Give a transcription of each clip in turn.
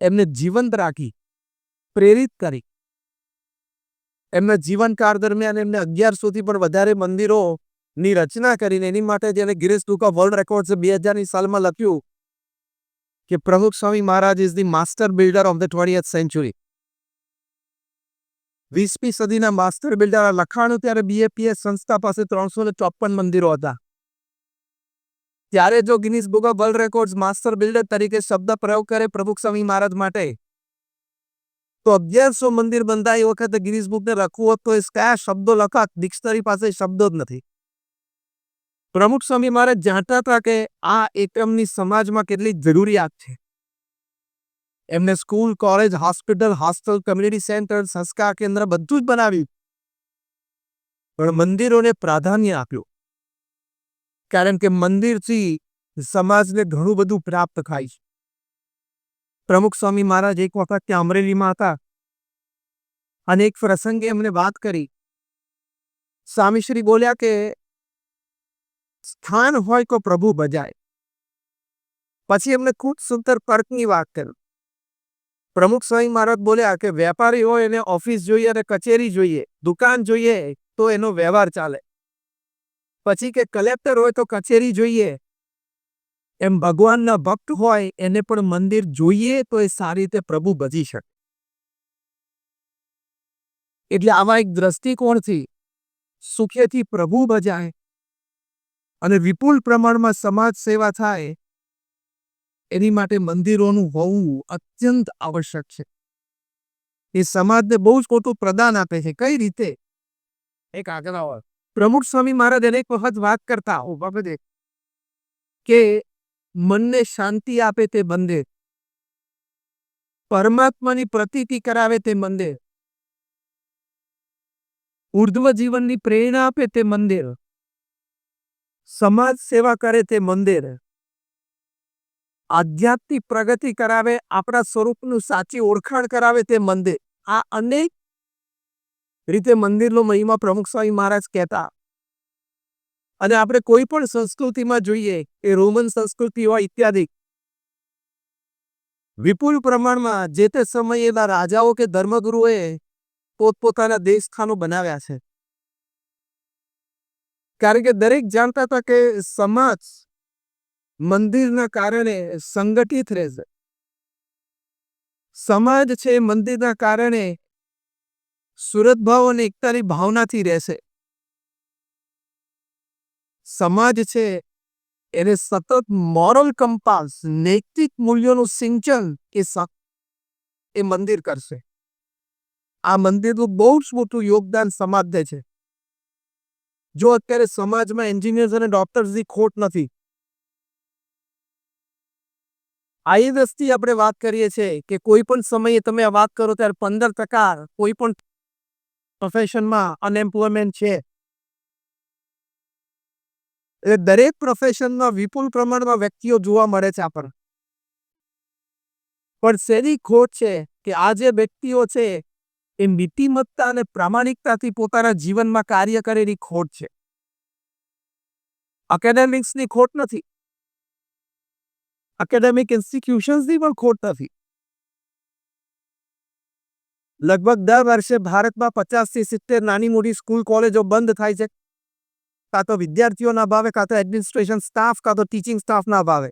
એમને જીવંત રાખી, પ્રેરિત કરી. એમના જીવનકાળ દરમિયાન એમને 1100થી પણ વધારે મંદિરોની રચના કરીને એની માટે જેને ગિનિસ બુક ઓફ વર્લ્ડ રેકોર્ડ્સે 2000ની સાલમાં લખ્યું કે Pramukh Swami Maharaj is the master builder of the 20th century. 20મી સદીના માસ્ટર બિલ્ડર લખાણું ત્યારે બીએપીએસ સંસ્થા પાસે 354 મંદિરો હતા. ત્યારે જો Guinness Book of world records master builder તરીકે શબ્દ પ્રયોગ કરે પ્રમુખ સ્વામી મહારાજ માટે, તો 1100 મંદિર બંધાય એ વખતે ગિનિસ બુકને લખવું હોત તો એ કયા શબ્દો લખાત? ડિક્શનરી પાસે શબ્દો જ નથી. પ્રમુખ સ્વામી મહારાજ જાણતા હતા કે આ એકમની સમાજમાં કેટલી જરૂરિયાત છે. એમને school, college, hospital, hostel, community centre, સંસ્કાર કેન્દ્ર બધું જ બનાવ્યું, પણ મંદિરોને પ્રાધાન્ય આપ્યું. કારણ કે મંદિરથી સમાજને ઘણું બધું પ્રાપ્ત થાય છે. પ્રમુખ સ્વામી મહારાજ એક વખત ત્યાં અમરેલીમાં હતા અને એક પ્રસંગે એમને વાત કરી. સ્વામીશ્રી બોલ્યા કે સ્થાન હોય તો પ્રભુ ભજાય. પછી એમને ખૂબ સુંદર તર્કની વાત કરી. પ્રમુખ સ્વામી મહારાજ બોલ્યા કે વેપારી હોય એને ઓફિસ જોઈએ અને કચેરી જોઈએ, દુકાન જોઈએ તો એનો વ્યવહાર ચાલે. પછી કે કલેક્ટર હોય તો કચેરી જોઈએ, એમ ભગવાનના ભક્ત હોય એને પણ મંદિર જોઈએ તો એ સારી રીતે પ્રભુ ભજી શકે. એટલે આવા એક દ્રષ્ટિકોણથી સુખેથી પ્રભુ ભજાય અને વિપુલ પ્રમાણમાં સમાજ સેવા થાય એની માટે મંદિરોનું હોવું અત્યંત આવશ્યક છે. એ સમાજને બહુ જ મોટું પ્રદાન આપે છે. કઈ રીતે? એક આગળ આવો. પ્રમુખ સ્વામી મહારાજ એને એક વખત વાત કરતા કે મનને શાંતિ આપે તે મંદિર, પરમાત્માની પ્રતીતિ કરાવે તે મંદિર, ઉર્ધ્વ જીવનની પ્રેરણા આપે તે મંદિર, સમાજ સેવા કરે તે મંદિર, આધ્યાત્મિક પ્રગતિ કરાવે, આપણા સ્વરૂપનું સાચી ઓળખાણ કરાવે તે મંદિર. આ અનેક રીતે મંદિરનો મહિમા પ્રમુખ સ્વામી મહારાજ કહેતા. અને આપણે કોઈ પણ સંસ્કૃતિમાં જોઈએ એ રોમન સંસ્કૃતિ હોય ઇત્યાદિ, વિપુલ પ્રમાણમાં જે તે સમયેના રાજાઓ કે ધર્મગુરુએ પોતપોતાના દેવસ્થાનો બનાવ્યા છે. કારણ કે દરેક જાણતા હતા કે સમાજ મંદિરના કારણે સંગઠિત રહેશે. સમાજ છે મંદિરના કારણે સુરતભાવ અને એકતાની ભાવનાથી રહેશે. સમાજ છે એને સતત મોરલ કંપાસ, નૈતિક મૂલ્યોનું સિંચન એ મંદિર કરશે. આ મંદિરનું બહુ જ મોટું યોગદાન સમાજને છે. જો અત્યારે સમાજમાં એન્જિનિયર્સ અને ડોક્ટર્સની ખોટ નથી, આ દ્રષ્ટિએ આપણે વાત કરીએ છીએ કે કોઈ પણ સમયે તમે આ વાત કરો ત્યારે 15% કોઈ પણ પ્રોફેશનમાં અનએમ્પ્લોયમેન્ટ છે. એટલે દરેક પ્રોફેશનમાં વિપુલ પ્રમાણમાં વ્યક્તિઓ જોવા મળે છે આપણને. પણ શેની ખોટ છે કે આ જે વ્યક્તિઓ છે એ નીતિમત્તા અને પ્રામાણિકતાથી પોતાના જીવનમાં કાર્ય કરેલી ખોટ છે. એકેડેમિક્સની ખોટ નથી, એકેડેમિક ઇન્સ્ટિટ્યુશન્સની પણ ખોટ નથી. લગભગ દર વર્ષે ભારતમાં 50 થી 70 નાની મોટી સ્કૂલ કોલેજો બંધ થાય છે. કાં તો વિદ્યાર્થીઓના અભાવે, કાં તો એડમિનિસ્ટ્રેશન સ્ટાફ, કાં તો ટીચિંગ સ્ટાફના અભાવે.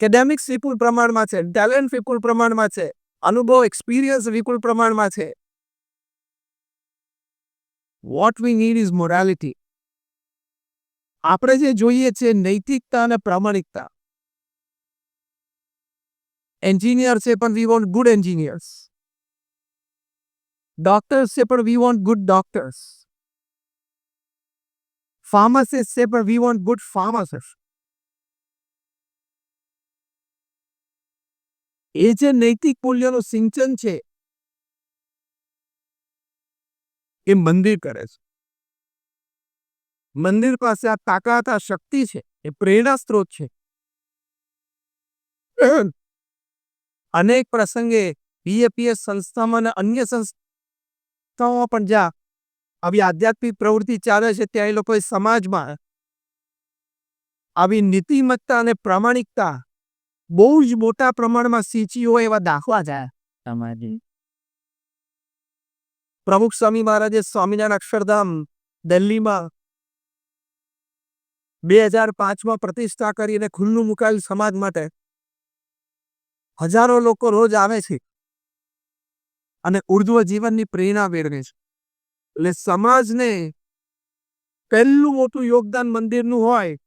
એકેડેમિક્સ વિપુલ પ્રમાણમાં છે, ટેલેન્ટ વિપુલ પ્રમાણમાં છે, અનુભવ એક્સપિરિયન્સ વિપુલ પ્રમાણમાં છે. What we need is morality. આપણે જે જોઈએ છે નૈતિકતા અને પ્રામાણિકતા. એન્જિનિયર છે પણ we want good engineers. Doctors છે પણ we want good doctors. Pharmacist છે પણ વી વોન્ટ ગુડ ફાર્માસિસ્ટ. એ જે નૈતિક મૂલ્યોનું સિંચન છે એ મંદિર કરે છે. મંદિર પાસે આ તાકાત, આ શક્તિ છે, એ પ્રેરણા સ્ત્રોત છે. અનેક પ્રસંગે બીએપીએસ સંસ્થામાં અને અન્ય સંસ્થાઓમાં પણ જ્યાં આવી આધ્યાત્મિક પ્રવૃત્તિ ચાલે છે ત્યાં એ લોકોએ સમાજમાં આવી નીતિમત્તા અને પ્રામાણિકતા બહુ જ મોટા પ્રમાણમાં સિંચી હોય એવા દાખલા છે તમારી. પ્રમુખ સ્વામી મહારાજે સ્વામિનારાયણ અક્ષરધામ દિલ્હીમાં 2005માં પ્રતિષ્ઠા કરીને ખુલ્લું મુકાયેલ સમાજ માટે હજારો લોકો રોજ આવે છે અને ઉર્ધ્વ જીવનની પ્રેરણા મેળવે છે. એટલે સમાજને પહેલું મોટું યોગદાન મંદિરનું હોય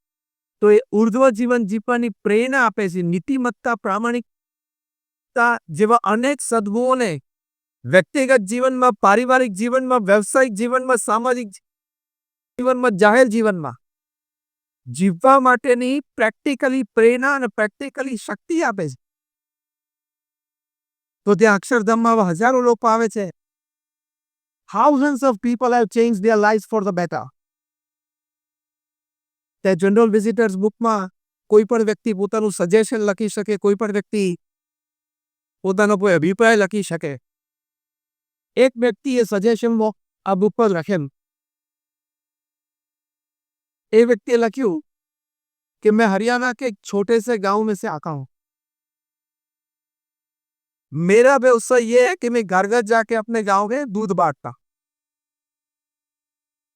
તો એ ઉર્ધ્વ જીવન જીવવાની પ્રેરણા આપે છે. નીતિમત્તા, પ્રામાણિકતા જેવા અનેક સદ્ગુણોને વ્યક્તિગત જીવનમાં, પારિવારિક જીવનમાં, વ્યવસાયિક જીવનમાં, સામાજિક જીવનમાં, જાહેર જીવનમાં જીવવા માટેની પ્રેક્ટિકલી પ્રેરણા અને પ્રેક્ટિકલી શક્તિ આપે છે. તો ત્યાં અક્ષરધામમાં હજારો લોકો આવે છે. Thousands of people have changed their lives for the better. તે જનરલ વિઝિટર્સ બુકમાં કોઈ પણ વ્યક્તિ પોતાનું સજેશન લખી શકે, કોઈ પણ વ્યક્તિ પોતાનો કોઈ અભિપ્રાય લખી શકે. એક વ્યક્તિએ સજેશન આ બુક પર લખેલું. એ વ્યક્તિએ લખ્યું कि मैं हरियाणा के एक छोटे से गांव में से आता हूं. मेरा व्यवसाय ये है कि मैं घर घर जाके अपने गांव में दूध बांटता.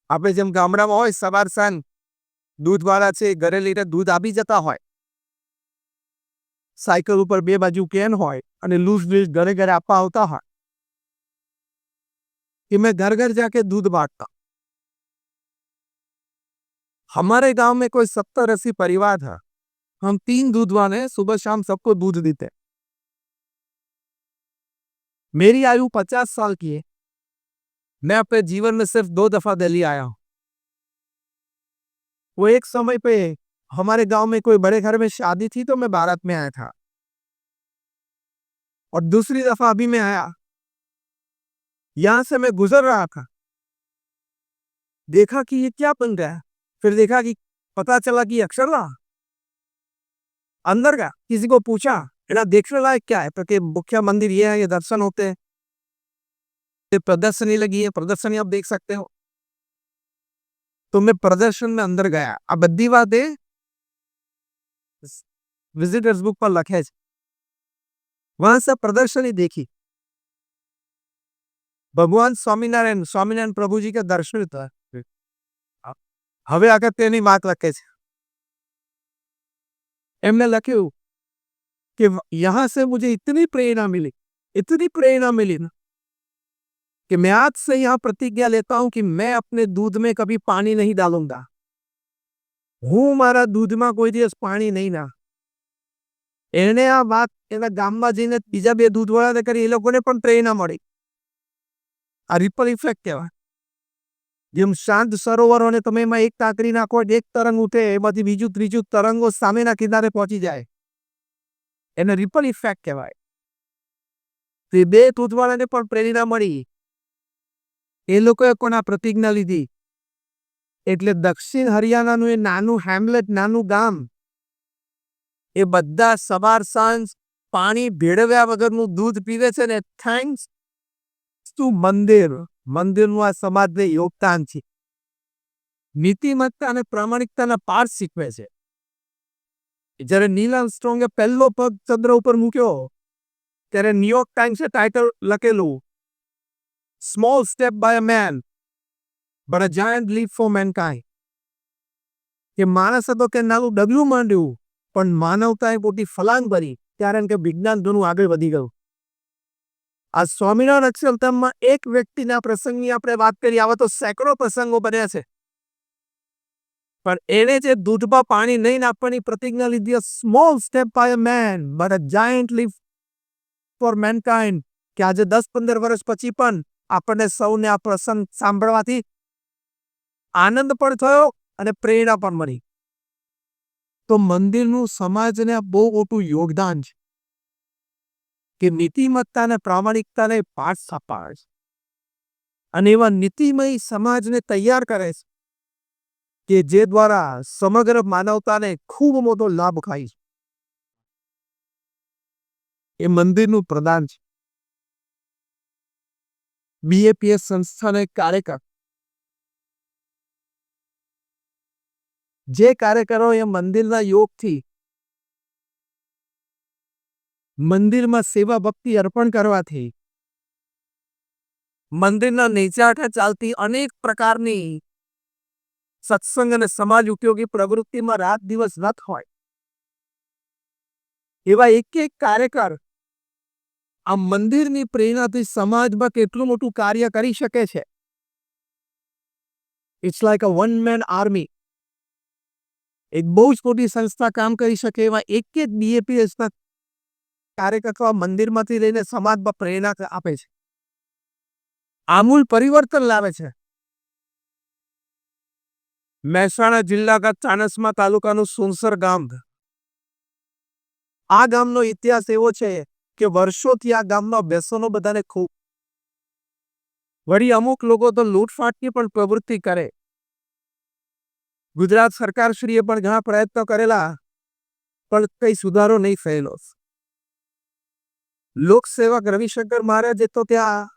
આપણે જેમ ગામડામાં હોય સવાર સાંજ દૂધવાળા છે ઘરે લઈને દૂધ આપી જતા હોય, સાયકલ ઉપર બે બાજુ કેન હોય અને લૂઝ ઘરે ઘરે આપવા આવતા હોય, कि मैं घर घर जाके दूध बांटता. हमारे गांव में कोई 70-80 परिवार था. हम 3 दूध वाले सुबह शाम सबको दूध देते. मेरी आयु 50 साल की है. मैं अपने जीवन में सिर्फ 2 दफा दिल्ली आया हूं. वो एक समय पे हमारे गांव में कोई बड़े घर में शादी थी तो मैं भारत में आया था, और दूसरी दफा अभी मैं आया. यहां से मैं गुजर रहा था, देखा कि ये क्या बन गया. फिर देखा कि पता चला कि अक्षरधाम. अंदर गया, किसी को पूछा एना देखने लायक क्या है, क्योंकि मुख्य मंदिर ये है, ये दर्शन होते हैं. प्रदर्शनी लगी है, प्रदर्शनी आप देख सकते हो. तो मैं प्रदर्शन में अंदर गया. आ बधी बातें विजिटर्स बुक पर लखे. वहां से प्रदर्शनी देखी. भगवान स्वामीनारायण प्रभु जी के दर्शन था. હવે અગત્યની વાત લખે છે. એમને લખ્યું कि यहां से मुझे इतनी प्रेरणा मिली ना कि मैं आज से यहां प्रतिज्ञा लेता हूं कि मैं अपने दूध में कभी पानी नहीं डालूंगा. હું મારા દૂધમાં કોઈ દિવસ પાણી નહીં ના. એને આ વાત એના ગામમાં જઈને બીજા બે દૂધવાળાને કરી, એ લોકોને પણ પ્રેરણા મળી. આ રિપલ ઇફેક્ટ કહેવાય. જેમ શાંત સરોવરોને તમે એમાં એક કાંકરી નાખો, એક તરંગ ઉઠે, એમાંથી બીજું ત્રીજું તરંગો સામેના કિનારે પહોંચી જાય, એને રિપલ ઇફેક્ટ કહેવાય. તે બે દૂધવાળાને પણ પ્રેરણા મળી. એ લોકોએ પણ આ પ્રતિજ્ઞા લીધી. એટલે દક્ષિણ હરિયાણાનું એ નાનું હેમલેટ, નાનું ગામ, એ બધા સવાર સાંજ પાણી ભેળવ્યા વગરનું દૂધ પીવે છે ને થેન્ક્સ ટુ મંદિરનું આ સમાજને યોગદાન છે. નીતિમત્તા અને પ્રામાણિકતાના પાઠ શીખવે છે. જ્યારે નીલ આર્મસ્ટ્રોંગે પહેલો પગ ચંદ્ર ઉપર મૂક્યો ત્યારે ન્યુયોર્ક ટાઈમ્સે ટાઇટલ લખેલું, small step by a man but a giant leap for mankind. કે માણસ હતો કે નાનું ડગલું માંડ્યું, પણ માનવતાએ મોટી ફલાંગ ભરી, કારણ કે વિજ્ઞાન ઘણું આગળ વધી ગયું. આ સ્વામિનારાયણ અક્ષરધામમાં એક વ્યક્તિના પ્રસંગની આપણે વાત કરી, આવા તો સેંકડો પ્રસંગો બન્યા છે. પણ એને જે દૂધમાં પાણી નહીં નાખવાની પ્રતિજ્ઞા લીધી, small step by a man but a giant leap for mankind, કે આજે 10-15 વર્ષ પછી પણ આપણને સૌને આ પ્રસંગ સાંભળવાથી આનંદ પણ થયો અને પ્રેરણા પણ મળી. તો મંદિરનું સમાજને બહુ મોટું યોગદાન છે કે નીતિમત્તા અને પ્રામાણિકતાને પાઠ અપાવે છે, અને એવા નીતિમય સમાજને તૈયાર કરે છે કે જે દ્વારા સમગ્ર માનવતાને ખૂબ મોટો લાભ થાય છે. એ મંદિરનું પ્રદાન છે. BAPS સંસ્થાનો એક કાર્યકર, જે કાર્યકરો એ મંદિરના યોગથી મંદિરમાં સેવા ભક્તિ અર્પણ કરવાથી મંદિરના નીચે આઠે ચાલતી અનેક પ્રકારની સત્સંગ અને સમાજ ઉપયોગી પ્રવૃત્તિમાં રાત દિવસ રત હોય એવા એક કાર્યકર આ મંદિરની પ્રેરણાથી સમાજમાં કેટલું મોટું કાર્ય કરી શકે છે. It's like a one man army. એક બહુ જ મોટી સંસ્થા કામ કરી શકે એવા એક બીએપીએસના કાર્યકર્તા મંદિરમાંથી લઈને સમાજમાં પ્રેરણા આપે છે, આમૂલ પરિવર્તન લાવે છે. મહેસાણા જિલ્લાના ચાણસ્મા તાલુકાનું સુનસર ગામ. આ ગામનો ઇતિહાસ એવો છે કે વર્ષોથી આ ગામમાં વ્યસનો બધાને ખૂબ. વળી અમુક લોકો તો લૂંટફાટની પણ પ્રવૃત્તિ કરે. ગુજરાત સરકારશ્રીએ પણ ઘણા પ્રયત્નો કરેલા, પણ કઈ સુધારો નહીં થયેલો. લોકસેવક રવિશંકર મહારાજે તો ત્યાં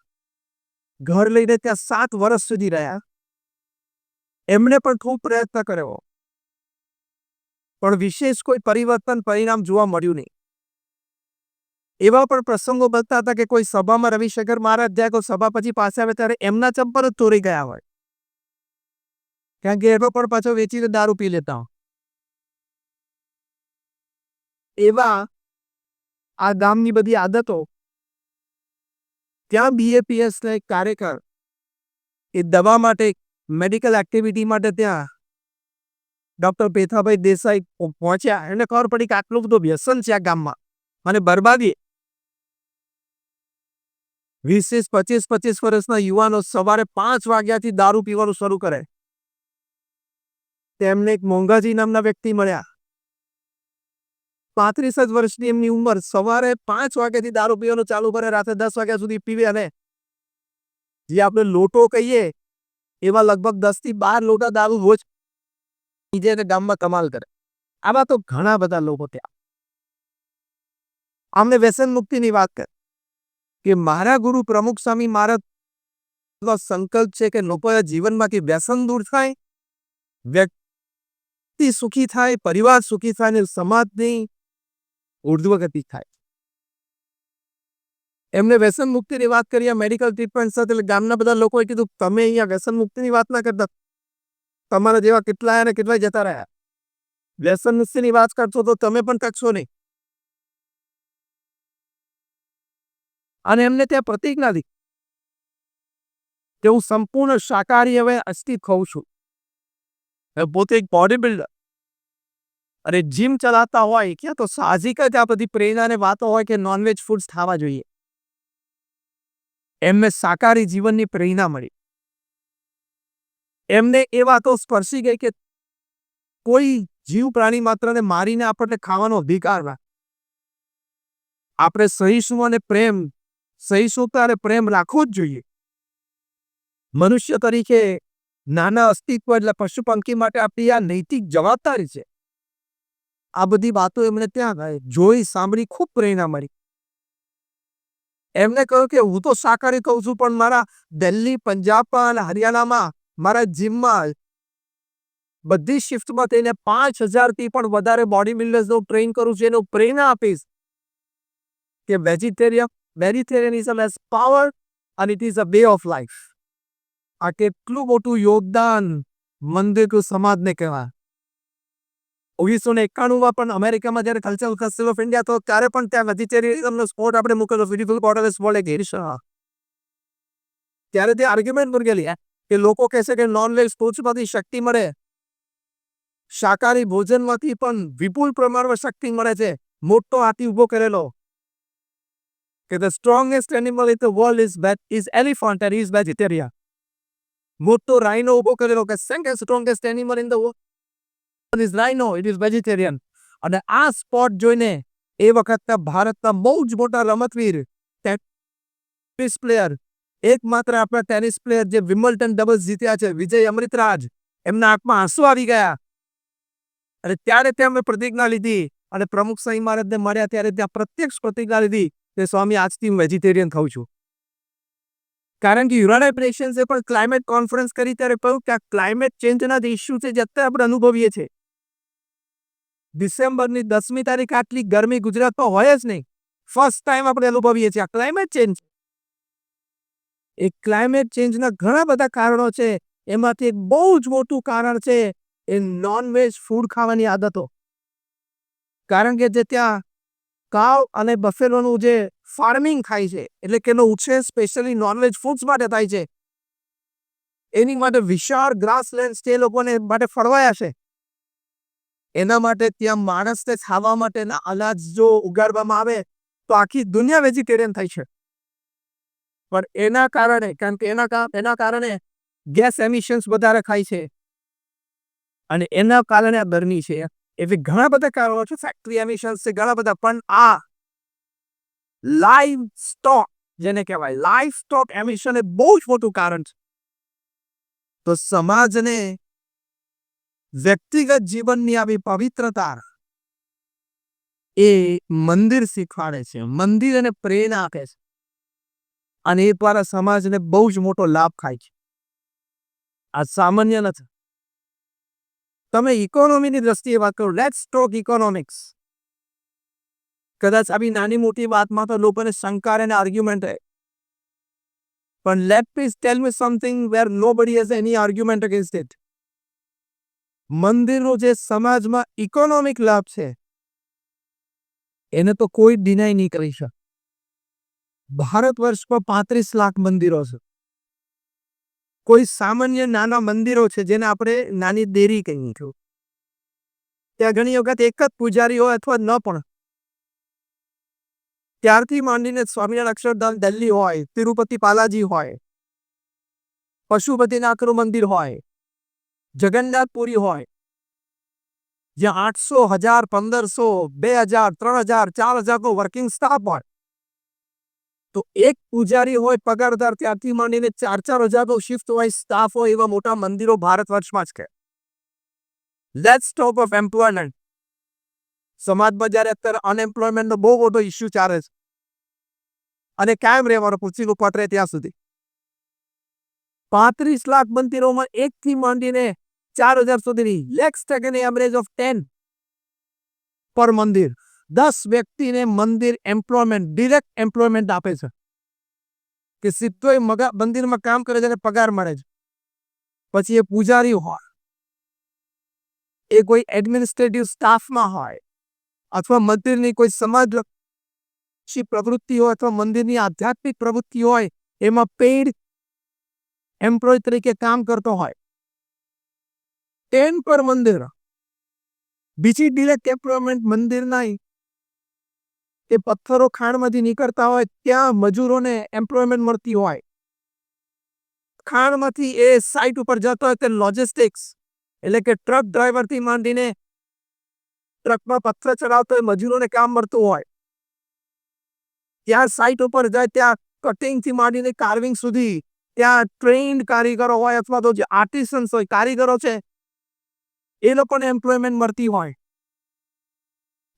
ઘર લઈને ત્યાં 7 વર્ષ સુધી રહ્યા. એમણે પણ ખૂબ પ્રયત્ન કર્યો, પણ વિશેષ કોઈ પરિવર્તન પરિણામ જોવા મળ્યું નહીં. એવા પણ પ્રસંગો બનતા હતા કે કોઈ સભામાં રવિશંકર મહારાજ જાય તો સભા પછી પાસે આવે ત્યારે એમના ચંપલ જ ચોરી ગયા હોય, કારણ કે એનો પણ પાછો વેચીને દારૂ પી લેતા. એવા આ ગામની બધી આદતો. ત્યાં બીએપીએસના એક કાર્યકર એ દવા માટે, મેડિકલ એક્ટિવિટી માટે ત્યાં ડૉક્ટર પેથાભાઈ દેસાઈ પહોંચ્યા. એને ખબર પડી કે આટલું બધું વ્યસન છે આ ગામમાં અને બરબાદી. 20-25 વર્ષના યુવાનો સવારે 5 વાગ્યાથી દારૂ પીવાનું શરૂ કરે. તેમને એક મોંઘાજી નામના વ્યક્તિ મળ્યા. 35 જ વર્ષની એમની ઉંમર. સવારે 5 વાગ્યાથી દારૂ પીવાનું ચાલુ કરે, રાત્રે 10 વાગ્યા સુધી પીવે અને જે આપણે લોટો કહીએ એવા લગભગ 10-12 લોટા દારૂ રોજ પીજે ગામમાં કમાલ કરે. આવા તો ઘણા બધા લોકો ત્યાં. અમને વ્યસન મુક્તિની વાત કરે કે મારા ગુરુ પ્રમુખ સ્વામી મહારાજનો સંકલ્પ છે કે લોકોના જીવનમાંથી વ્યસન દૂર થાય, વ્યક્તિ સુખી થાય, પરિવાર સુખી થાય અને સમાજની ઉર્ધ્વગતિ થાય. એમને વ્યસન મુક્તિની વાત કરી, મેડિકલ ટ્રીટમેન્ટ સાથે. એટલે ગામના બધા લોકોએ કીધું તમે અહીંયા વ્યસન મુક્તિની વાત ના કરતા, તમારા જેવા કેટલાય અને કેટલાય જતા રહ્યા. વ્યસન મુક્તિની વાત કરશો તો તમે પણ ટકશો નહીં. અને એમને ત્યાં પ્રતિજ્ઞા લીધી કે હું સંપૂર્ણ શાકાહારી હવે આજથી ખાઉં છું. પોતે એક બોડી બિલ્ડર અને જીમ ચલાવતા હોય, ક્યાં તો સાહજિક જ આ બધી પ્રેરણાને વાતો હોય કે નોનવેજ ફૂડ્સ ખાવા જોઈએ. એમને શાકાહારી જીવનની પ્રેરણા મળી. એમને એ વાતો સ્પર્શી ગઈ કે કોઈ જીવ પ્રાણી માત્રને મારીને આપણને ખાવાનો અધિકાર ના. આપણે સહિષ્ણુ અને પ્રેમ, સહિષ્ણુતા અને પ્રેમ રાખવો જ જોઈએ. મનુષ્ય તરીકે નાના અસ્તિત્વ એટલે પશુ પંખી માટે આપણી આ નૈતિક જવાબદારી છે. આ બધી વાતો એમને ત્યાં જોઈ સાંભળી ખૂબ પ્રેરણા મળી. એમને કહ્યું કે હું તો શાકાહારી કહું છું, પણ મારા દિલ્હી, પંજાબમાં અને હરિયાણામાં મારા જીમમાં બધી શિફ્ટમાં થઈને 5000થી પણ વધારે બોડી બિલ્ડર્સનો ટ્રેન કરું છું. એનું પ્રેરણા આપીશ કે વેજીટેરિયનિઝમ હેઝ પાવર અને it is a way of life. આ કેટલું મોટું યોગદાન મંદિર સમાજને કહેવાય. 1991માં પણ અમેરિકામાં જ્યારે કલ્ચરલ ફેસ્ટિવલ ઓફ ઇન્ડિયા હતો ત્યારે પણ ત્યાં વેજીટેરિયનિઝમનો સ્પોર્ટ આપણે મૂકેલો. બ્યુટીફુલ બોર્ડરલેસ વર્લ્ડ એક હિરસા. ત્યારે તે આર્ગ્યુમેન્ટ મૂકેલી કે લોકો કહેશે કે નોનવેજ ફૂડ્સમાંથી શક્તિ મળે, શાકાહારી ભોજનમાંથી પણ વિપુલ પ્રમાણમાં શક્તિ મળે છે. મોટો હાથી ઉભો કરેલો કે the strongest animal in the world is elephant and is vegetarian. મોટો રાઇનો ઉભો કરેલો કે strongest animal in the world is રાઇનો, it is vegetarian. અને આ સ્પોટ જોઈને એ વખતના ભારતના બહુ જ મોટા રમતવીર, ટેનિસ પ્લેયર, એકમાત્ર આપણા ટેનિસ પ્લેયર જે વિમ્બલ્ડન ડબલ્સ જીત્યા છે, વિજય અમૃતરાજ, એમના આંખમાં આંસુ આવી ગયા. અને ત્યારે તેમણે પ્રતિજ્ઞા લીધી અને પ્રમુખ સ્વામી મહારાજને મળ્યા ત્યારે ત્યાં પ્રત્યક્ષ પ્રતિજ્ઞા લીધી કે સ્વામી આજથી હું વેજીટેરિયન ખાઉં છું. કારણ કે યુનાઇટેડ નેશન્સે પણ ક્લાઇમેટ કોન્ફરન્સ કરી ત્યારે કહ્યું કે આ ક્લાઇમેટ ચેન્જના જે ઇસ્યુ છે જે અત્યારે આપણે અનુભવીએ છીએ. ડિસેમ્બરની 10મી તારીખ આટલી ગરમી ગુજરાતમાં હોય જ નહીં. ફર્સ્ટ ટાઈમ આપણે અનુભવીએ છીએ. આ ક્લાઇમેટ ચેન્જ. એ ક્લાઇમેટ ચેન્જના ઘણા બધા કારણો છે. એમાંથી એક બહુ જ મોટું કારણ છે એ નોનવેજ ફૂડ ખાવાની આદતો. કારણ કે જે ત્યાં કાવ અને બફેલોનું જે ફાર્મિંગ થાય છે, એટલે કે એનો ઉછેર સ્પેશિયલી નોનવેજ ફૂડ્સ માટે થાય છે. એની માટે વિશાળ ગ્રાસલેન્ડ્સ તે લોકોને માટે ફળવાયા છે. એના માટે ત્યાં માણસને ખાવા માટેના અનાજ જો ઉગાડવામાં આવે તો આખી દુનિયા વેજીટેરિયન થઈ છે. પણ એના કારણે, કારણ કે એના કારણે ગેસ એમિશન્સ વધારે થાય છે અને એના કારણે આ ગરમી છે. એવી ઘણા બધા કારણો છે. ફેક્ટરી એમિશન્સ છે, ઘણા બધા. પણ આ લાઈવ સ્ટોક, જેને કહેવાય લાઈવ સ્ટોક એમિશન, એ બહુ જ મોટું કારણ છે. તો સમાજને વ્યક્તિગત જીવનની આવી પવિત્રતા એ મંદિર શીખવાડે છે. મંદિર એને પ્રેરણા આપે છે અને એ દ્વારા સમાજને બહુ જ મોટો લાભ થાય છે. આ સામાન્ય નથી. તમે ઇકોનોમીની દ્રષ્ટિએ વાત કરો, લેટ્સ ટોક ઇકોનોમિક્સ. કદાચ આવી નાની મોટી વાતમાં તો લોકોને શંકા અને આર્ગ્યુમેન્ટ રહે. પણ let me tell me something where nobody has any argument against it. મંદિરનો જે સમાજમાં ઇકોનોમિક લાભ છે એને તો કોઈ ડિનાય નહીં કરી શકે. ભારત વર્ષમાં 35 લાખ મંદિરો છે. કોઈ સામાન્ય નાના મંદિરો છે જેને આપણે નાની દેરી કહીએ છીએ. ત્યાં ઘણી વખત એક જ પૂજારી હોય અથવા ન પણ. ત્યારથી માંડીને સ્વામિનારાયણ અક્ષરધામ દિલ્હી હોય, તિરુપતિ બાલાજી હોય, પશુપતિનાથનું મંદિર હોય, જગન્નાથપુરી હોય, જ્યાં 800, 1000, 1500, 2000, 3000, 4000 વર્કિંગ સ્ટાફ હોય, તો એક પૂજારી હોય પગારદાર, ત્યારથી માંડીને 4,000 શિફ્ટ વાઇઝ સ્ટાફ હોય, એવા મોટા મંદિરો ભારત વર્ષમાં જ છે. Let's talk of employment. સમાજમાં જ્યારે અત્યારે અનએમ્પ્લોયમેન્ટનો બહુ મોટો ઇસ્યુ ચાલે છે અને કાયમ રહેવાનો, પૂછીનું પટરે ત્યાં સુધી. 35 લાખ મંદિરોમાં એકથી માંડીને 4,000 સુધીની, let's take an average of 10 પર મંદિર. 10 વ્યક્તિને મંદિર એમ્પ્લોયમેન્ટ, ડિરેક્ટ એમ્પ્લોયમેન્ટ આપે છે કે સીધો મંદિરમાં કામ કરે છે અને પગાર મળે છે. પછી એ પૂજારી હોય, એ કોઈ એડમિનિસ્ટ્રેટિવ સ્ટાફમાં હોય, અથવા મંદિરની કોઈ સમાજલક્ષી પ્રવૃત્તિ હોય, અથવા મંદિરની આધ્યાત્મિક પ્રવૃત્તિ હોય, એમાં પેઇડ એમ્પ્લોય તરીકે કામ કરતો હોય. 10 પર મંદિર. બીજી ડિરેક્ટ એમ્પ્લોયમેન્ટ મંદિરના એ પથ્થરો ખાણમાંથી નીકળતા હોય, ત્યાં મજૂરોને એમ્પ્લોયમેન્ટ મળતી હોય. ખાણમાંથી એ સાઇટ ઉપર જતો હોય તે લોજિસ્ટિક્સ, એટલે કે ટ્રક ડ્રાઈવરથી માંડીને ટ્રકમાં પથ્થર ચડાવતો હોય મજૂરોને કામ મળતું હોય. ત્યાં સાઇટ ઉપર જાય, ત્યાં કટિંગથી માંડીને કાર્વિંગ સુધી ત્યાં ટ્રેન્ડ કારીગરો હોય, અથવા તો જે આર્ટિસન્સ હોય, કારીગરો છે, એ લોકોને એમ્પ્લોયમેન્ટ મળતી હોય.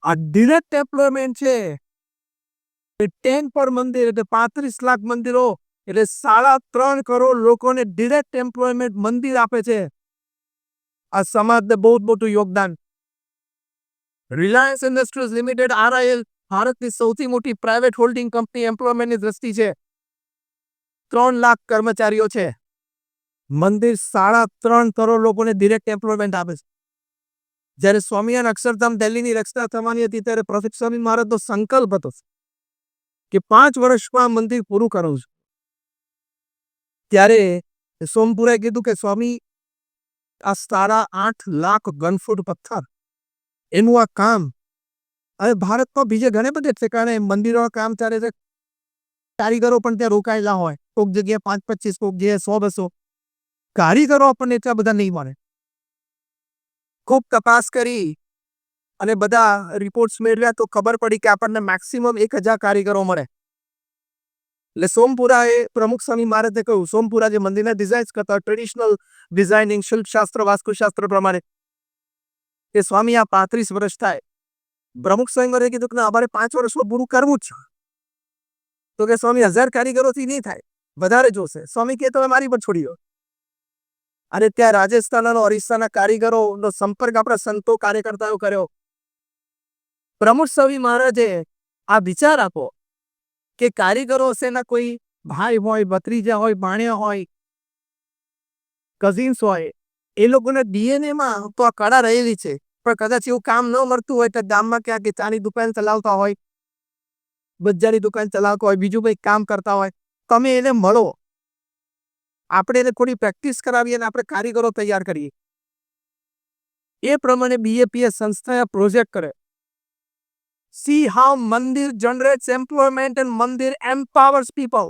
આ ડિરેક્ટ એમ્પ્લોયમેન્ટ છે. 10 પર મંદિર એટલે 35 લાખ મંદિરો એટલે 3.5 કરોડ લોકોને ડિરેક્ટ એમ્પ્લોયમેન્ટ મંદિર આપે છે. આ સમાજને બહુ જ મોટું યોગદાન. રિલાયન્સ ઇન્ડસ્ટ્રીઝ લિમિટેડ, RIL, ભારતની સૌથી મોટી પ્રાઇવેટ હોલ્ડિંગ કંપની એમ્પ્લોયમેન્ટની દ્રષ્ટિ છે. 3 લાખ કર્મચારીઓ છે. મંદિર 3.5 કરોડ લોકોને ડિરેક્ટ એમ્પ્લોયમેન્ટ આપે છે. જ્યારે સ્વામિનારાયણ અક્ષરધામ દિલ્હીની રચના થવાની હતી ત્યારે પ્રોફેસર સ્વામી મહારાજનો સંકલ્પ હતો કે 5 વર્ષમાં મંદિર પૂરું કરવું છે. ત્યારે સોમપુરાએ કીધું કે સ્વામી, આ 8.5 લાખ ઘનફૂટ પથ્થર, એનું આ કામ, હવે ભારતમાં બીજે ઘણે બધે ઠેકાણે મંદિરોના કામ ચાલે છે. કારીગરો પણ ત્યાં રોકાયેલા હોય, કોઈક જગ્યાએ 5-25, કોઈક જગ્યાએ 100-200. કારીગરો આપણને એટલા બધા નહીં મળે. ખૂબ તપાસ કરી અને બધા રિપોર્ટ્સ મેળવ્યા તો ખબર પડી કે આપણને મેક્સિમમ 1,000 કારીગરો મળે. એટલે સોમપુરાએ પ્રમુખ સ્વામી મહારાજે કહ્યું, સોમપુરા જે મંદિરના ડિઝાઇન્સ કરતા ટ્રેડિશનલ ડિઝાઇનિંગ, શિલ્પશાસ્ત્ર, વાસ્તુશાસ્ત્ર પ્રમાણે, કે સ્વામી આ 35 વર્ષ થાય. પ્રમુખ સ્વામી મહારાજે કીધું કે અમારે 5 વર્ષમાં પૂરું કરવું જ છે. તો કે સ્વામી 1000 કારીગરોથી નહીં થાય, વધારે જોશે. સ્વામી કહે તો મારી પર છોડી દો. અને ત્યાં રાજસ્થાન અને ઓરિસ્સાના કારીગરોનો સંપર્ક આપણા સંતો કાર્યકર્તાઓ કર્યો. પ્રમુખ સ્વામી મહારાજે આ વિચાર આપો કે કારીગરો હશે ના કોઈ ભાઈ હોય, ભત્રીજા હોય, ભાણિયા હોય, કઝિન્સ હોય, એ લોકોના DNA માં તો આ કળા રહેલી છે. પણ કદાચ એવું કામ ન મળતું હોય તો ગામમાં ક્યાંક ચાની દુકાન ચલાવતા હોય, બજારની દુકાન ચલાવતા હોય, બીજું કંઈક કામ કરતા હોય, તમે એને મળો. આપણે એને થોડી પ્રેક્ટિસ કરાવીએ અને આપણે કારીગરો તૈયાર કરીએ. એ પ્રમાણે BAPS સંસ્થા પ્રોજેક્ટ કરે. See how મંદિર generates employment and મંદિર empowers people.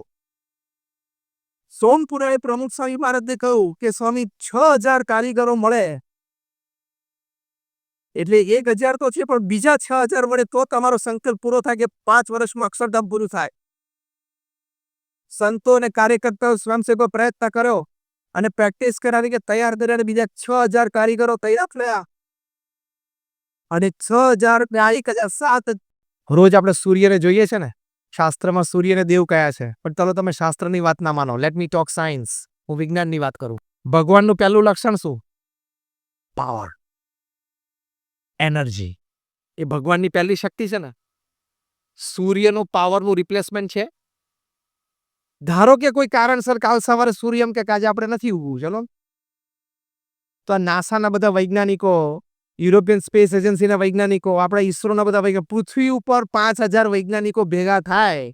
સોમપુરાએ પ્રમુખ સ્વામી મહારાજને કહ્યું કે સ્વામી 6000 કારીગરો મળે એટલે 1000 તો છે, પણ બીજા 6000 મળે તો તમારો સંકલ્પ પૂરો થાય કે 5 વર્ષમાં અક્ષરધામ પૂરું થાય. સંતો અને કાર્યકર્તાઓ સ્વયંસેવકો પ્રયત્ન કર્યો અને પ્રેક્ટિસ કરાવી કે તૈયાર કર્યા, બીજા 6000 કારીગરો તૈયાર થયા અને 6000 1007 રોજ આપણે સૂર્યને જોઈએ છે ને, શાસ્ત્રમાં સૂર્યને દેવ કયા છે, પણ ચાલો તમે શાસ્ત્રની વાત ના માનો. Let me talk science. હું વિજ્ઞાનની વાત કરું. ભગવાનનું પહેલું લક્ષણ શું? Power, energy. એ ભગવાનની પહેલી શક્તિ છે ને. સૂર્યનો પાવરનું રિપ્લેસમેન્ટ છે. ધારો કે કોઈ કારણસર કાલ સવારે સૂર્ય એમ કે આજે આપણે નથી ઉગવું, ચલો તો આ નાસાના બધા વૈજ્ઞાનિકો, યુરોપિયન સ્પેસ એજન્સીના વૈજ્ઞાનિકો, આપણા ઈસરોના બધા વૈજ્ઞાનિકો, પૃથ્વી ઉપર 5000 વૈજ્ઞાનિકો ભેગા થાય.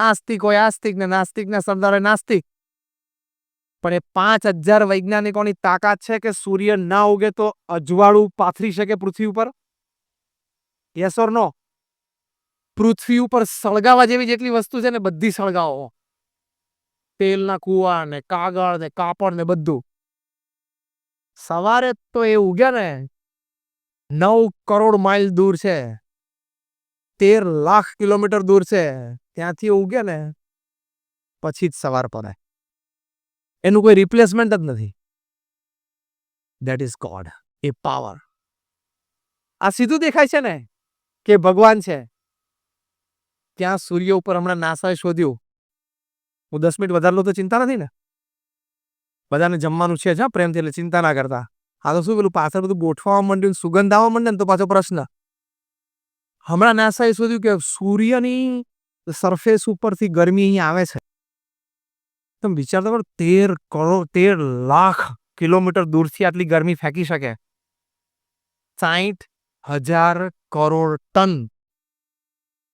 આસ્તિક હોય આસ્તિક ને નાસ્તિકના સરદાર હોય નાસ્તિક, પણ એ 5000 વૈજ્ઞાનિકોની તાકાત છે કે સૂર્ય ના ઉગે તો અજવાળું પાથરી શકે પૃથ્વી ઉપર? યસ ઓર નો? પૃથ્વી ઉપર સળગાવા જેવી જેટલી વસ્તુ છે ને બધી સળગાવો. તેલના કુવા ને કાગળ ને કાપડ ને બધું. સવારે તો એ ઉગ્યા ને 9 કરોડ માઇલ દૂર છે, 13 લાખ કિલોમીટર દૂર છે, ત્યાંથી ઉગે ને પછી જ સવાર પડે. એનું કોઈ રિપ્લેસમેન્ટ જ નથી. That is God. A power. આ સીધું દેખાય છે ને કે ભગવાન છે. ત્યાં સૂર્ય ઉપર હમણાં નાસાએ શોધ્યું. હું 10 મિનિટ વધારે લો તો ચિંતા નથી ને? બધાને જમવાનું છે જ પ્રેમથી, એટલે ચિંતા ના કરતા. આ તો શું પેલું પાછળ બધું ગોઠવા માંડ્યું, સુગંધ આવવા માંડે ને તો પાછો પ્રશ્ન. હમણાં નાસાએ શોધ્યું કે સૂર્યની સરફેસ ઉપરથી ગરમી અહીં આવે છે. તમે વિચાર કરો, 13 લાખ કિલોમીટર દૂરથી આટલી ગરમી ફેંકી શકે. 60,000 કરોડ ટન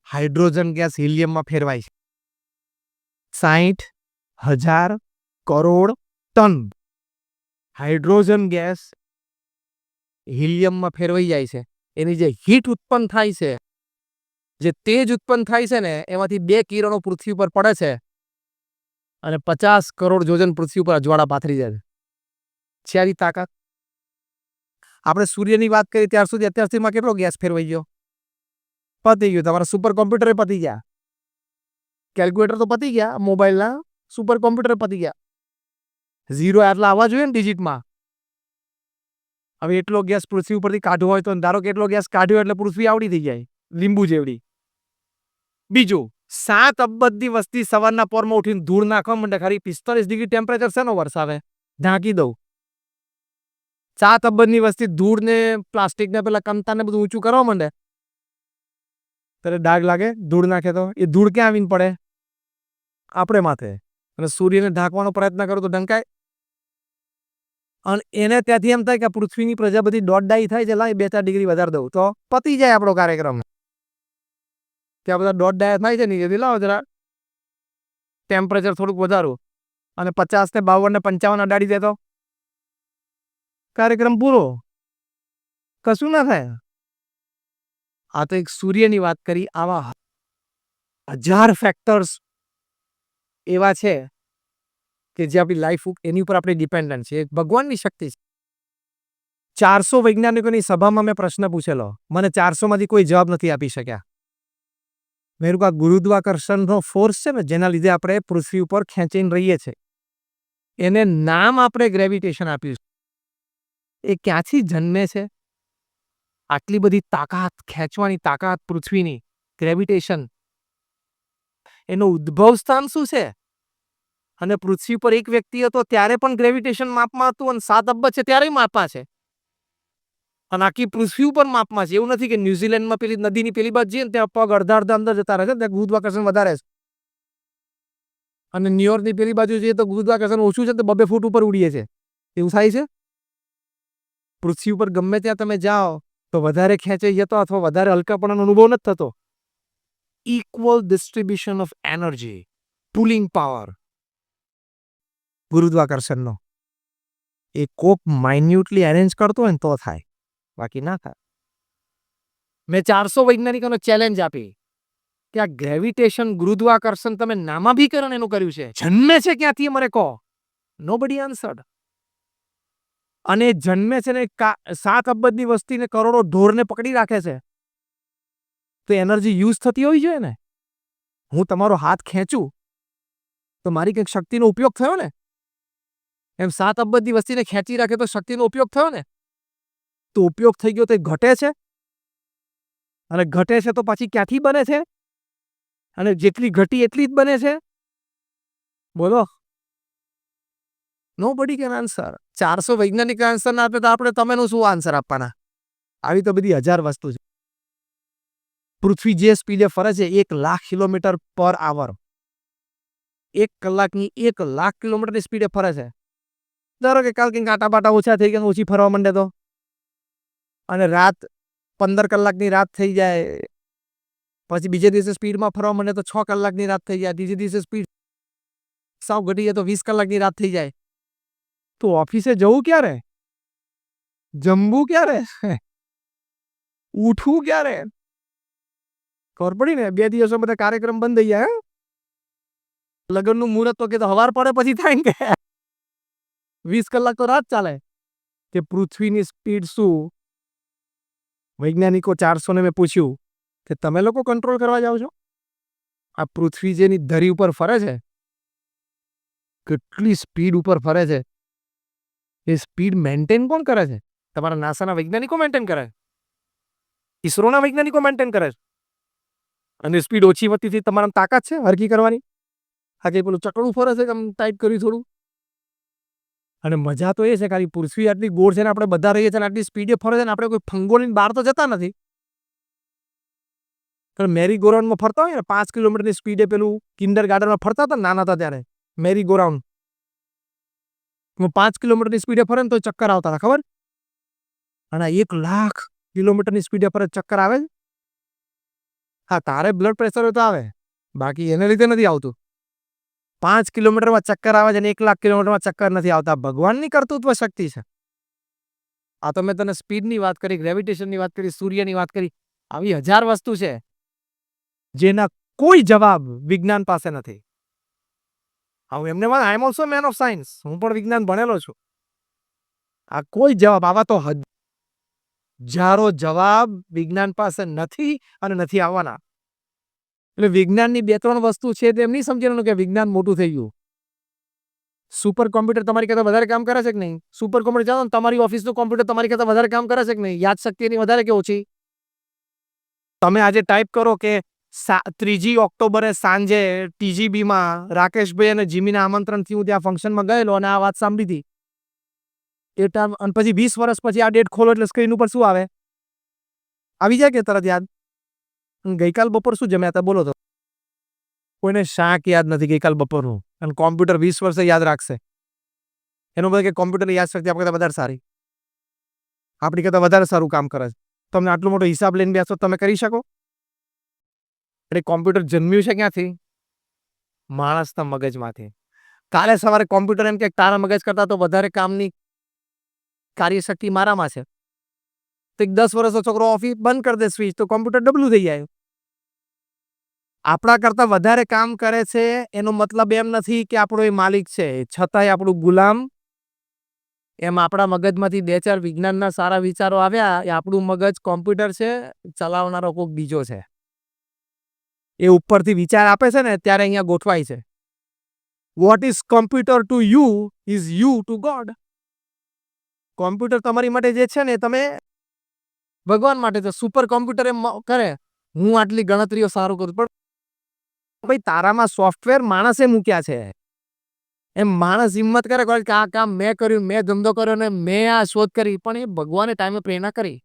હાઇડ્રોજન ગેસ હિલિયમમાં ફેરવાય છે. 60,000 કરોડ ટન હાઇડ્રોજન ગેસ હિલિયમમાં ફેરવાઈ જાય છે. એની જે હીટ ઉત્પન્ન થાય છે, જે તેજ ઉત્પન્ન થાય છે ને, એમાંથી 2 કિરણો પૃથ્વી પર પડે છે અને 50 કરોડ જોજન પૃથ્વી પર અજવાળા પાથરી જાય છે. આવી તાકાત. આપણે સૂર્યની વાત કરી ત્યાર સુધી અત્યાર સુધીમાં કેટલો ગેસ ફેરવાઈ ગયો? પતી ગયું. તમારા સુપર કોમ્પ્યુટર પતી ગયા, કેલ્ક્યુલેટર તો પતી ગયા, મોબાઈલના સુપર કોમ્પ્યુટર પતી ગયા. 0 આટલા આવવા જોઈએ ને ડિજિટમાં. હવે એટલો ગેસ પૃથ્વી ઉપરથી કાઢવો હોય તો ધારો કે એટલો ગેસ કાઢ્યો એટલે પૃથ્વી આવડી થઈ જાય, લીંબુ જેવડી. બીજું, 7 અબજની વસ્તી સવારના પોરમાં ઉઠીને ધૂળ નાખવા માંડે. ખરી 45 ડિગ્રી ટેમ્પરેચર શેનો વરસાવે? ઢાંકી દઉં. 7 અબજની વસ્તી ધૂળને, પ્લાસ્ટિકને, પેલા કમતાને બધું ઊંચું કરવા માંડે ત્યારે ડાઘ લાગે. ધૂળ નાખે તો એ ધૂળ ક્યાં આવીને પડે? આપણે માથે. અને સૂર્યને ઢાંકવાનો પ્રયત્ન કરો તો ઢંકાય. અને એને ત્યાંથી એમ થાય કે પૃથ્વીની પ્રજા બધી દોડડાઈ થાય છે, લાય 2-4 ડિગ્રી વધારે દઉં તો પતી જાય આપણો કાર્યક્રમ. ત્યાં બધા દોડડાયા થાય છે નીચેથી, લાવો જરા ટેમ્પરેચર થોડુંક વધારું અને 50 ને 52 ને 55 અડાડી દે તો કાર્યક્રમ પૂરો. કશું ના થાય. આ તો એક સૂર્યની વાત કરી. આવા 1000 ફેક્ટર્સ એવા છે કે જે આપણી લાઈફ એની ઉપર આપણે ડિપેન્ડન્ટ છે. ભગવાનની શક્તિ છે. 400 વૈજ્ઞાનિકોની સભામાં મેં પ્રશ્ન પૂછેલો, મને 400 માંથી કોઈ જવાબ નથી આપી શક્યા. મેં કહ્યું, ગુરુત્વાકર્ષણનો ફોર્સ છે ને, જેના લીધે આપણે પૃથ્વી ઉપર ખેંચીને રહીએ છીએ, એને નામ આપણે ગ્રેવિટેશન આપ્યું છે. એ ક્યાંથી જન્મે છે? આટલી બધી તાકાત, ખેંચવાની તાકાત પૃથ્વીની, ગ્રેવિટેશન, એનું ઉદ્ભવ સ્થાન શું છે? અને પૃથ્વી પર એક વ્યક્તિ હતો ત્યારે પણ ગ્રેવિટેશન માપમાં હતું, અને 7 અબજ છે ત્યારે માપમાં છે. અને આખી પૃથ્વી ઉપર માપમાં છે. એવું નથી કે ન્યુઝીલેન્ડમાં પેલી નદીની પેલી બાજુ જઈએ ને ત્યાં પગ અડધા અડધા અંદર જતા રહે છે, ત્યાં ગુરુત્વાકર્ષણ વધારે છે. અને ન્યુયોર્કની પેલી બાજુ જઈએ તો ગુરુત્વાકર્ષણ ઓછું છે, તો 2 ફૂટ ઉપર ઉડીએ છે. એવું થાય છે. પૃથ્વી ઉપર ગમે ત્યાં તમે જાઓ તો વધારે ખેંચાઈ જતો અથવા વધારે હલકાપણાનો અનુભવ નથી થતો. Equal distribution of energy, pulling power ગુરુત્વાકર્ષણનો એ કોક માઇન્યુટલી અરેન્જ કરતો હોય ને તો થાય, બાકી ના થાય. મેં 400 વૈજ્ઞાનિકોને ચેલેન્જ આપી કે આ ગ્રેવિટેશન ગુરુત્વાકર્ષણ તમે નામાભીકરણ એનું કર્યું છે, જન્મે છે ક્યાંથી મને કહો. Nobody answered. અને જન્મે છે ને 7 અબજની વસ્તીને કરોડો ઢોરને પકડી રાખે છે, તો એનર્જી યુઝ થતી હોવી જોઈએ ને. હું તમારો હાથ ખેંચું તો મારી કંઈક શક્તિનો ઉપયોગ થયો ને. એમ 7 અબજની વસ્તીને ખેંચી રાખે તો શક્તિનો ઉપયોગ થયો ને. તો ઉપયોગ થઈ ગયો તો એ ઘટે છે, અને ઘટે છે તો પાછી ક્યાંથી બને છે, અને જેટલી ઘટી એટલી જ બને છે. બોલો. Nobody can answer. 400 વૈજ્ઞાનિક આન્સર ના આપે તો આપણે તમેનું શું આન્સર આપવાના? આવી તો બધી 1000 વસ્તુ છે. પૃથ્વી જે સ્પીડે ફરે છે 1,00,000 કિલોમીટર પર આવર, 1 કલાકની 1,00,000 કિલોમીટરની સ્પીડે ફરે છે. ધારો કે કાલ કંઈક આટા બાટા ઓછા થઈ ગયા, ઓછી ફરવા માંડે તો, અને રાત 15 કલાકની રાત થઈ જાય, પછી બીજે દિવસે સ્પીડમાં ફરવા માંડે તો 6 કલાકની રાત થઈ જાય, ત્રીજે દિવસે સ્પીડ સાવ ઘટી જાય તો 20 કલાકની રાત થઈ જાય. તો ઓફિસે જવું ક્યારે? જમવું ક્યારે? ઉઠવું ક્યારે? ખબર પડી ને. 2 દિવસો બધા કાર્યક્રમ બંધ થઈ જાય. લગ્નનું મુહૂર્ત તો કે હવાર પડે પછી થાય ને કે 20 કલાક તો રાત ચાલે. કે પૃથ્વીની સ્પીડ શું? વૈજ્ઞાનિકો 400 ને મેં પૂછ્યું કે તમે લોકો કંટ્રોલ કરવા જાઓ છો? આ પૃથ્વી જેની ધરી ઉપર ફરે છે, કેટલી સ્પીડ ઉપર ફરે છે, એ સ્પીડ મેન્ટેન કોણ કરે છે? તમારા નાસાના વૈજ્ઞાનિકો મેન્ટેન કરે, ઈસરોના વૈજ્ઞાનિકો મેન્ટેન કરે છે. અને સ્પીડ ઓછી વધતી તમારા તાકાત છે હરકી કરવાની? આ કંઈ પેલું ચકડું ફરે છે કે આમ ટાઈટ કર્યું થોડું. અને મજા તો એ છે ખાલી પૃથ્વી આટલી ગોળ છે ને આપણે બધા રહીએ છીએ અને આટલી સ્પીડે ફરે છે ને આપણે કોઈ ફંગોળીને બહાર તો જતા નથી. પણ મેરી ગોરાઉન્ડમાં ફરતા હોય ને 5 કિલોમીટરની સ્પીડે, પેલું કિન્ડર ગાર્ડનમાં ફરતા હતા નાના હતા ત્યારે, મેરી ગોરાઉન્ડ 5 કિલોમીટરની સ્પીડે ફરે ને તો ચક્કર આવતા હતા, ખબર? અને 1,00,000 કિલોમીટરની સ્પીડે ફરે ચક્કર આવે. હા, તારે બ્લડ પ્રેશર હોય તો આવે, બાકી એને લીધે નથી આવતું. 5 કિલોમીટરમાં ચક્કર આવે છે અને 1,00,000 કિલોમીટરમાં ચક્કર નથી આવતા. ભગવાનની કર્તૃત્વ શક્તિ છે. આ તો મેં તને સ્પીડની વાત કરી, ગ્રેવિટેશનની વાત કરી, સૂર્યની વાત કરી. આવી 1000 વસ્તુ છે જેના કોઈ જવાબ વિજ્ઞાન પાસે નથી. હું એમને I am also man of science, હું પણ વિજ્ઞાન ભણેલો છું. આ કોઈ જવાબ, આવા તો હજારો જવાબ વિજ્ઞાન પાસે નથી અને નથી આવવાના. એટલે વિજ્ઞાનની 2-3 વસ્તુ છે તેમ નહીં સમજવાનું કે વિજ્ઞાન મોટું થઈ ગયું. સુપર કોમ્પ્યુટર તમારી કરતા વધારે કામ કરે છે કે નહીં? સુપર કોમ્પ્યુટર જાણો ને, તમારી ઓફિસનું કોમ્પ્યુટર તમારી કરતા વધારે કામ કરે છે કે નહીં? યાદશક્તિ એની વધારે કે ઓછી? તમે આજે ટાઈપ કરો કે 3 ઓક્ટોબરે સાંજે TGBમાં રાકેશભાઈ અને જીમીના આમંત્રણથી હું ત્યાં ફંક્શનમાં ગયેલો અને આ વાત સાંભળી હતી. એ ટાઈમ, અને પછી 20 વર્ષ પછી આ ડેટ ખોલો એટલે સ્ક્રીન ઉપર શું આવે? આવી જાય કે તરત યાદ? ગઈકાલ બપોર શું જમ્યા હતા બોલો તો? કોઈને શાક યાદ નથી ગઈકાલ બપોરનું, અને કોમ્પ્યુટર 20 વર્ષે યાદ રાખશે. એનો મતલબ કે કોમ્પ્યુટરની યાદશક્તિ આપણી કરતાં વધારે સારી, આપણી કરતાં વધારે સારું કામ કરે છે. તમને આટલો મોટો હિસાબ લઈને બેસો તમે કરી શકો? એટલે કોમ્પ્યુટર જન્મ્યું છે ક્યાંથી? માણસના મગજમાંથી. કાલે સવારે કોમ્પ્યુટર એમ કે તારા મગજ કરતાં તો વધારે કામની કાર્યશક્તિ મારામાં છે. તો 10 વર્ષનો છોકરો ઓફિસ બંધ કરી દે સ્વિચ, તો કોમ્પ્યુટર ડબલું થઈ જાય. આપણા કરતાં વધારે કામ કરે છે એનો મતલબ એમ નથી કે આપણો એ માલિક છે, છતાંય આપણું ગુલામ. એમ આપણા મગજમાંથી 2-4 વિજ્ઞાનના સારા વિચારો આવ્યા, એ આપણું મગજ કોમ્પ્યુટર છે, ચલાવનારો કોઈક બીજો છે. એ ઉપરથી વિચાર આપે છે ને ત્યારે અહીંયા ગોઠવાય છે. What is computer to you is you two God. Computer તમારી માટે જે છે ને તમે ભગવાન માટે છે. સુપર કોમ્પ્યુટર એમ કરે હું આટલી ગણતરીઓ સારું કરું, પણ ભાઈ તારામાં સોફ્ટવેર માણસે મૂક્યા છે. એમ માણસ હિંમત કરે કે આ કામ મેં કર્યું, મેં ધંધો કર્યો ને મેં આ શોધ કરી, પણ એ ભગવાને ટાઈમે પ્રેરણા કરી.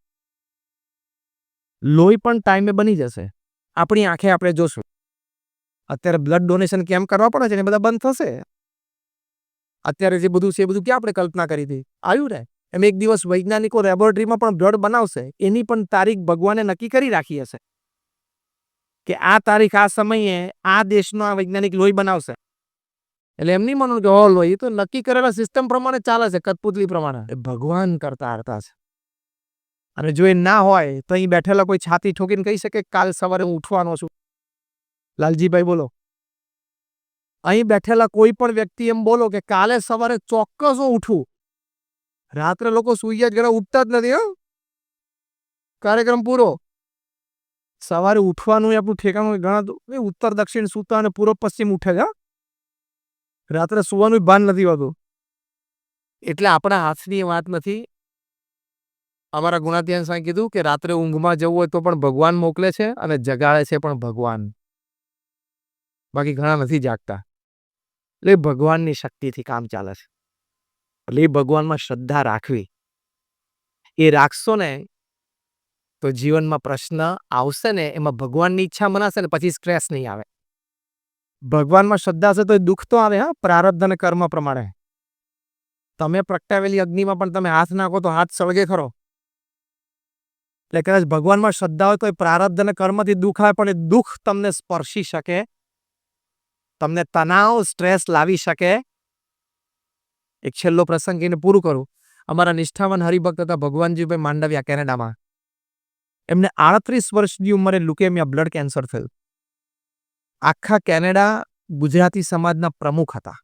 લોહી પણ ટાઈમે બની જશે, આપણી આંખે આપણે જોશું. અત્યારે બ્લડ ડોનેશન કેમ કરવા પડે છે ને બધા બંધ થશે. અત્યારે જે બધું છે એ બધું ક્યાં આપણે કલ્પના કરી હતી, આવ્યું ને એમ એક દિવસ વૈજ્ઞાનિકો લેબોરેટરીમાં પણ બ્લડ બનાવશે, એની પણ તારીખ ભગવાને નક્કી કરી રાખી હશે કે આ તારીખ આ સમયે આ દેશનો આ વૈજ્ઞાનિક લોહી બનાવશે. એટલે એમ નહીં માનવું કે લોહી તો નક્કી કરેલા સિસ્ટમ પ્રમાણે ચાલે છે, કઠપુતલી પ્રમાણે. ભગવાન કરતા હરતા છે. અને જો એ ના હોય તો અહીં બેઠેલા કોઈ છાતી ઠોકીને કહી શકે કાલ સવારે હું ઉઠવાનો છું? લાલજીભાઈ બોલો. અહીં બેઠેલા કોઈ પણ વ્યક્તિ એમ બોલો કે કાલે સવારે ચોક્કસ હું ઉઠું. રાત્રે લોકો સુઈ જ ઘરે ઉઠતા જ નથી. કાર્યક્રમ પૂરો, સવારે ઉઠવાનું આપણું ઠેકાણું ગણાતું. ઉત્તર દક્ષિણ સૂતા અને પૂર્વ પશ્ચિમ ઉઠે છે. રાત્રે સુવાનું ભાન નથી હોતું. એટલે આપણા હાથની વાત નથી. અમારા ગુણાધ્યાન સાહેબ કીધું કે રાત્રે ઊંઘમાં જવું હોય તો પણ ભગવાન મોકલે છે અને જગાડે છે પણ ભગવાન, બાકી ઘણા નથી જાગતા. એટલે ભગવાનની શક્તિથી કામ ચાલે છે. એટલે એ ભગવાનમાં શ્રદ્ધા રાખવી. એ રાખશો ને તો જીવનમાં પ્રશ્ન આવશે ને એમાં ભગવાનની ઈચ્છા મનાશે ને પછી સ્ટ્રેસ નહીં આવે. ભગવાનમાં શ્રદ્ધા છે તો એ દુઃખ તો આવે, હા, પ્રારબ્ધ અને કર્મ પ્રમાણે. તમે પ્રગટાવેલી અગ્નિમાં પણ તમે હાથ નાખો તો હાથ સળગે ખરો. એટલે કદાચ ભગવાનમાં શ્રદ્ધા હોય તો એ પ્રારબ્ધ અને કર્મથી દુઃખ આવે પણ એ દુઃખ તમને સ્પર્શી શકે, તમને તણાવ સ્ટ્રેસ લાવી શકે. એક છેલ્લો પ્રસંગ એને પૂરું કરું. અમારા નિષ્ઠાવાન હરિભક્ત હતા ભગવાનજીભાઈ માંડવિયા, કેનેડામાં. એમને 38 વર્ષની ઉંમરે લ્યુકેમિયા બ્લડ કેન્સર થયું. આખા કેનેડા ગુજરાતી સમાજના પ્રમુખ હતા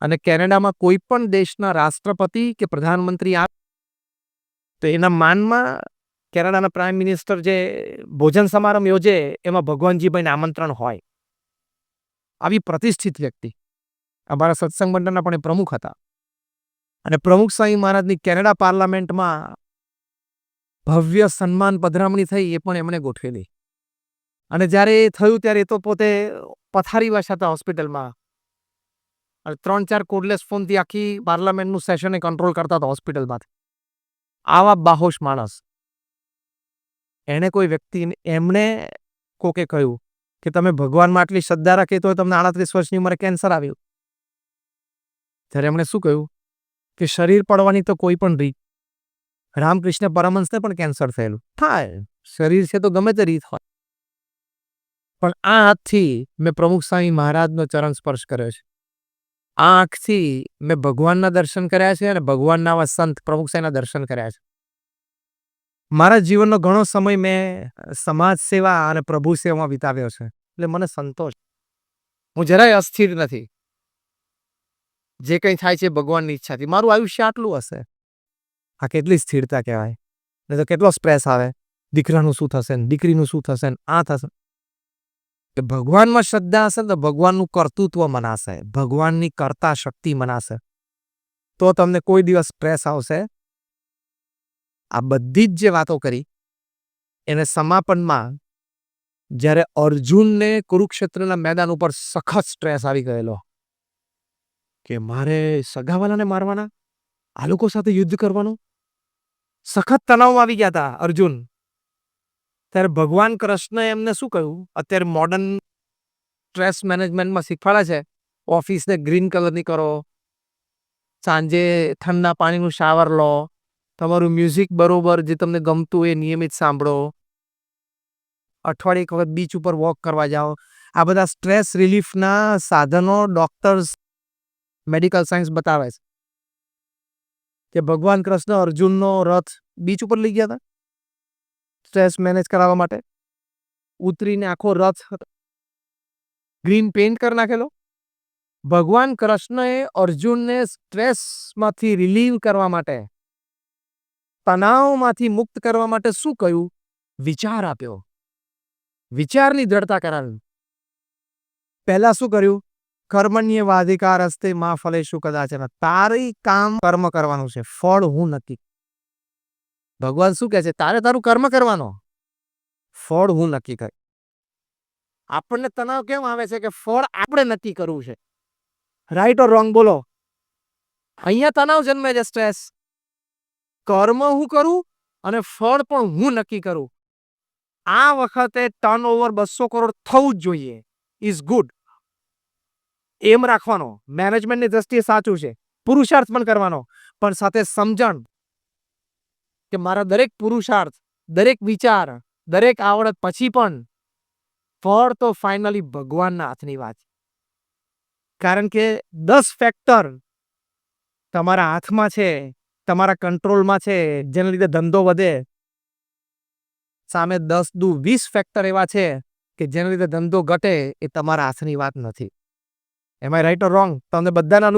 અને કેનેડામાં કોઈ પણ દેશના રાષ્ટ્રપતિ કે પ્રધાનમંત્રી આવે તો એના માનમાં કેનેડાના પ્રાઇમ મિનિસ્ટર જે ભોજન સમારંભ યોજે એમાં ભગવાનજીભાઈને આમંત્રણ હોય. આવી પ્રતિષ્ઠિત વ્યક્તિ અમારા સત્સંગ મંડળના પણ એ પ્રમુખ હતા. અને પ્રમુખ સ્વામી મહારાજની કેનેડા પાર્લામેન્ટમાં ભવ્ય સન્માન પધરામણી થઈ, એ પણ એમણે ગોઠવેલી. અને જ્યારે એ થયું ત્યારે એ તો પોતે પથારીવશ હતા હોસ્પિટલમાં. 3-4 કોડલેસ ફોનથી આખી પાર્લામેન્ટનું સેશન એ કંટ્રોલ કરતા હતા હોસ્પિટલમાંથી. આવા બાહોશ માણસ. એને કોઈ વ્યક્તિ એમણે કોકે કહ્યું કે તમે ભગવાનમાં આટલી શ્રદ્ધા રાખી તો તમને 38 વર્ષની ઉંમરે કેન્સર આવ્યું. ત્યારે એમણે શું કહ્યું કે શરીર પડવાની તો કોઈ પણ રીત, રામકૃષ્ણ પરમહંસને પણ કેન્સર થયેલું થાય, શરીર છે તો ગમે તે રીત હોય. પણ આ હાથથી મેં પ્રમુખ સ્વામી મહારાજનો ચરણ સ્પર્શ કર્યો છે. આ આંખથી મેં ભગવાનના દર્શન કર્યા છે અને ભગવાનના આવા સંત પ્રમુખ સ્વામીના દર્શન કર્યા છે. મારા જીવનનો ઘણો સમય મેં સમાજ સેવા અને પ્રભુ સેવામાં વિતાવ્યો છે. એટલે મને સંતોષ, હું જરાય અસ્થિર નથી. જે કંઈ થાય છે ભગવાનની ઈચ્છાથી. મારું આયુષ્ય આટલું હશે. આ કેટલી સ્થિરતા કહેવાય. નહીં તો કેટલો સ્ટ્રેસ આવે, દીકરાનું શું થશે ને દીકરીનું શું થશે ને આ થશે. ભગવાનમાં શ્રદ્ધા હશે તો ભગવાનનું કર્તૃત્વ મનાશે, ભગવાનની કર્તા શક્તિ મનાશે, તો તમને કોઈ દિવસ સ્ટ્રેસ આવશે. આ બધી જ જે વાતો કરી એને સમાપનમાં જ્યારે અર્જુનને કુરુક્ષેત્રના મેદાન ઉપર સખત સ્ટ્રેસ આવી ગયેલો કે મારે સગાવાલાને મારવાના, આ લોકો સાથે યુદ્ધ કરવાનું, સખત તણાવમાં આવી ગયા હતા અર્જુન. ત્યારે ભગવાન કૃષ્ણએ એમને શું કહ્યું, અત્યારે મોડર્ન સ્ટ્રેસ મેનેજમેન્ટમાં શીખવાડે છે, ઓફિસને ગ્રીન કલરની કરો, સાંજે ઠંડા પાણીનું શાવર લો, તમારું મ્યુઝિક બરોબર જે તમને ગમતું એ નિયમિત સાંભળો, અઠવાડિયે એક વખત બીચ ઉપર વોક કરવા જાઓ. આ બધા સ્ટ્રેસ રિલીફના સાધનો ડોક્ટર્સ, મેડિકલ સાયન્સ બતાવે છે કે ભગવાન કૃષ્ણ અર્જુનનો રથ બીચ ઉપર લઈ ગયા હતા સ્ટ્રેસ મેનેજ કરાવવા માટે. ઉતરીને આખો રથ ગ્રીન પેઇન્ટ કરી નાખેલો. ભગવાન કૃષ્ણએ અર્જુનને સ્ટ્રેસમાંથી રિલીવ કરવા માટે, તણાવમાંથી મુક્ત કરવા માટે શું કહ્યું, વિચાર આપ્યો, વિચારની દ્રઢતા કરાવી. પહેલા શું કર્યું, કર્મણ્યેવાધિકાર અસ્તે મા ફલેષુ કદાચન, તારી કામ કર્મ કરવાનું છે, ફળ હું નક્કી. ભગવાન શું કહે છે, તારે તારું કર્મ કરવાનો, ફળ હું નક્કી કર. આપણને તણાવ કેમ આવે છે કે ફળ આપણે નક્કી કરવું છે. રાઈટ ઓર રોંગ બોલો. અહીંયા તણાવ જન્મે છે, સ્ટ્રેસ. કર્મ હું કરું અને ફળ પણ હું નક્કી કરું. આ વખતે ટર્નઓવર 200 કરોડ થવું જ જોઈએ ઇઝ ગુડ. એમ રાખવાનો, મેનેજમેન્ટની દ્રષ્ટિએ સાચું છે, પુરુષાર્થ પણ કરવાનો, પણ સાથે સમજણ કે મારા દરેક પુરુષાર્થ, દરેક વિચાર, દરેક આવડત પછી પણ ફળ તો ફાઇનલી ભગવાનના હાથની વાત. કારણ કે 10 ફેક્ટર તમારા હાથમાં છે, તમારા કંટ્રોલમાં છે, જેના લીધે ધંધો વધે. સામે 10 દુ 20 ફેક્ટર એવા છે કે જેના લીધે ધંધો ઘટે. એ તમારા હાથની વાત નથી. એમ આઈ રાઈટ ઓર રોંગ? તમને બધાના